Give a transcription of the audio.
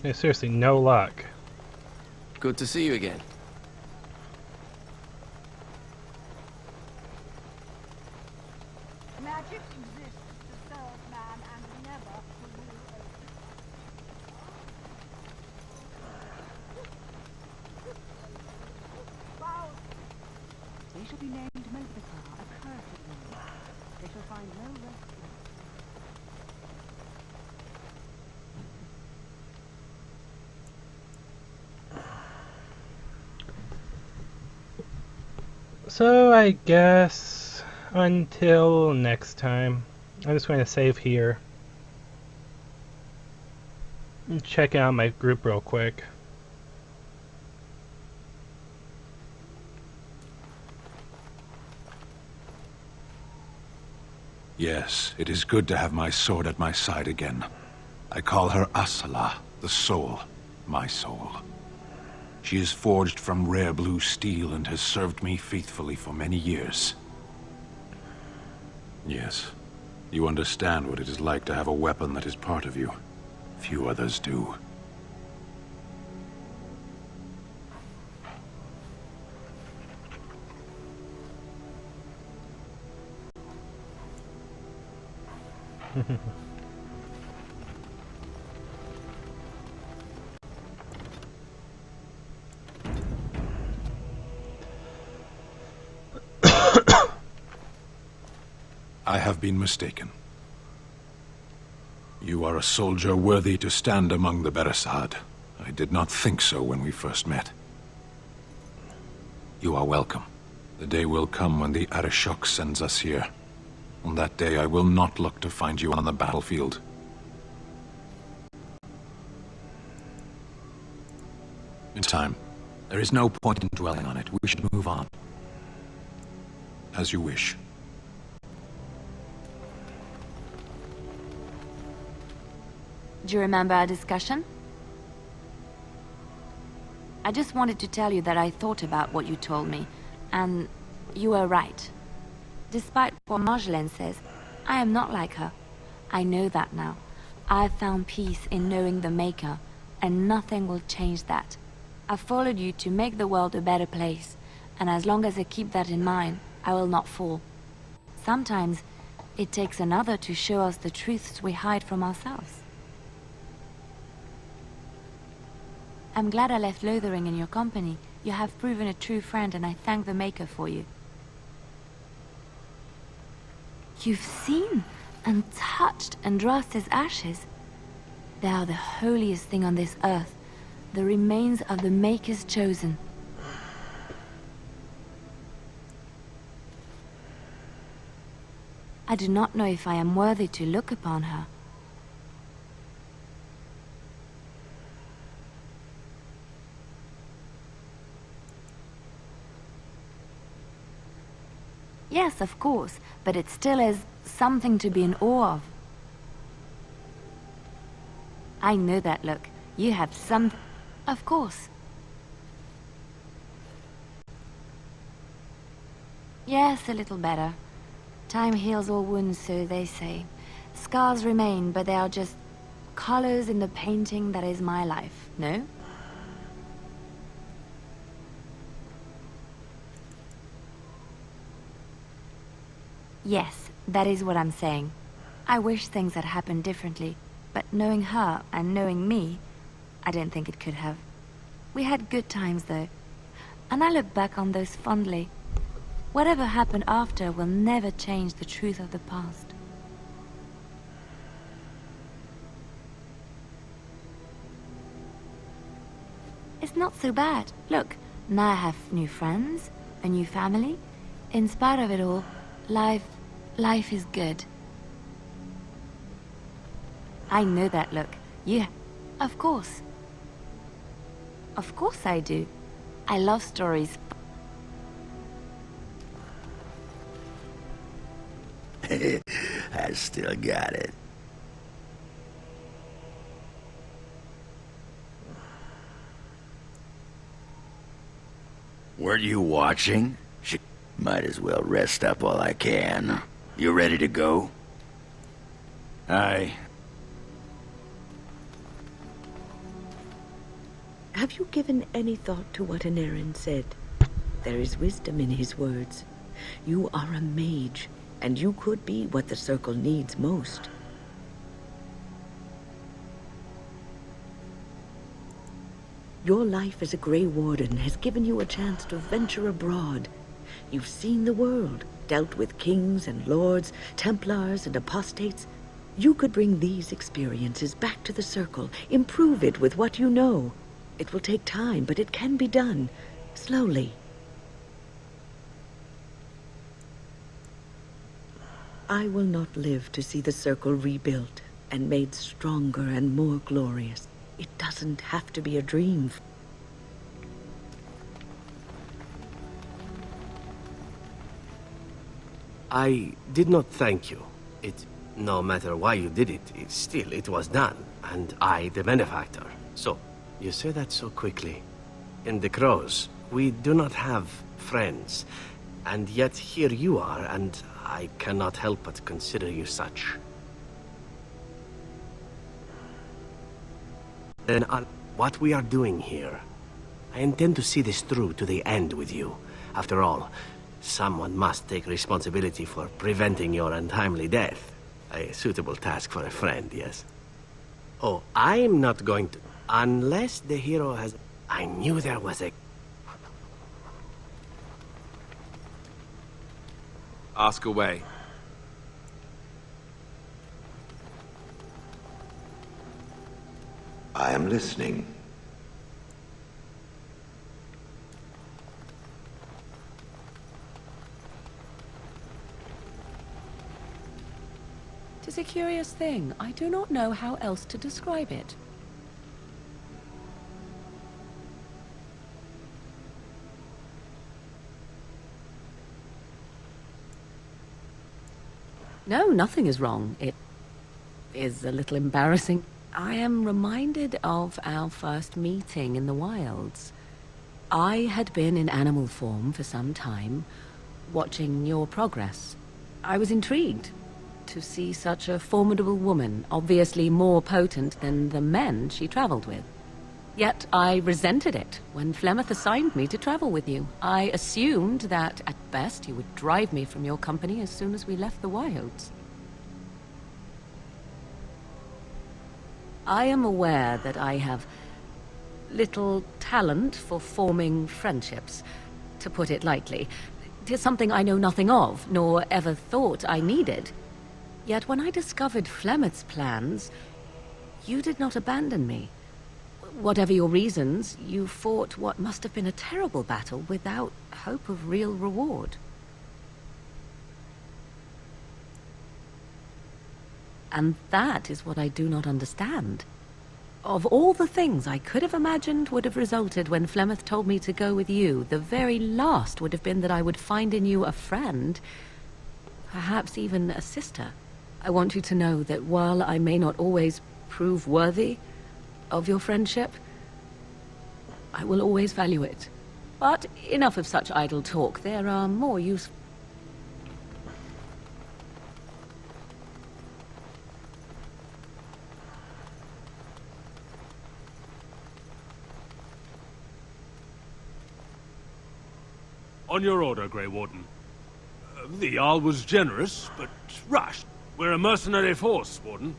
There's seriously no luck. Good to see you again. Magic exists to serve man and never to rule over. Wow. They shall be named Mopikar, a cursed one. They shall find no rest. So I guess until next time, I'm just going to save here. And check out my group real quick. Yes, it is good to have my sword at my side again. I call her Asala, the soul, my soul. She is forged from rare blue steel and has served me faithfully for many years. Yes, you understand what it is like to have a weapon that is part of you. Few others do. I have been mistaken. You are a soldier worthy to stand among the Beresad. I did not think so when we first met. You are welcome. The day will come when the Arishok sends us here. On that day, I will not look to find you on the battlefield. In time. There is no point in dwelling on it. We should move on. As you wish. Do you remember our discussion? I just wanted to tell you that I thought about what you told me, and you were right. Despite what Marjolaine says, I am not like her. I know that now. I've found peace in knowing the Maker, and nothing will change that. I followed you to make the world a better place, and as long as I keep that in mind, I will not fall. Sometimes, it takes another to show us the truths we hide from ourselves. I'm glad I left Lothering in your company. You have proven a true friend, and I thank the Maker for you. You've seen and touched Andraste's ashes. They are the holiest thing on this earth, the remains of the Maker's chosen. I do not know if I am worthy to look upon her. Yes, of course, but it still is something to be in awe of. I know that look. You have some... Of course. Yes, a little better. Time heals all wounds, so they say. Scars remain, but they are just colors in the painting that is my life, no? Yes, that is what I'm saying. I wish things had happened differently, but knowing her and knowing me, I don't think it could have. We had good times though, and I look back on those fondly. Whatever happened after will never change the truth of the past. It's not so bad. Look, now I have new friends, a new family. In spite of it all, life is good. I know that look. You... Of course. Of course I do. I love stories. I still got it. Weren't you watching? Might as well rest up while I can. You ready to go? Aye. Have you given any thought to what Anarin said? There is wisdom in his words. You are a mage, and you could be what the Circle needs most. Your life as a Grey Warden has given you a chance to venture abroad. You've seen the world, dealt with kings and lords, Templars and apostates. You could bring these experiences back to the Circle, improve it with what you know. It will take time, but it can be done, slowly. I will not live to see the Circle rebuilt and made stronger and more glorious. It doesn't have to be a dream. I did not thank you. No matter why you did it, it was done, and I the benefactor. So, you say that so quickly. In the Crows, we do not have friends, and yet here you are, and I cannot help but consider you such. Then, what we are doing here, I intend to see this through to the end with you. After all, someone must take responsibility for preventing your untimely death. A suitable task for a friend, yes? Oh, I'm not going to... Unless the hero has... I knew there was a... Ask away. I am listening. Tis a curious thing. I do not know how else to describe it. No, nothing is wrong. It is a little embarrassing. I am reminded of our first meeting in the wilds. I had been in animal form for some time, watching your progress. I was intrigued to see such a formidable woman, obviously more potent than the men she traveled with. Yet I resented it when Flemeth assigned me to travel with you. I assumed that, at best, you would drive me from your company as soon as we left the wilds. I am aware that I have little talent for forming friendships, to put it lightly. 'Tis something I know nothing of, nor ever thought I needed. Yet when I discovered Flemeth's plans, you did not abandon me. Whatever your reasons, you fought what must have been a terrible battle without hope of real reward. And that is what I do not understand. Of all the things I could have imagined would have resulted when Flemeth told me to go with you, the very last would have been that I would find in you a friend, perhaps even a sister. I want you to know that while I may not always prove worthy of your friendship, I will always value it. But enough of such idle talk. There are more useful... On your order, Grey Warden. The Jarl was generous, but rushed. We're a mercenary force, Warden.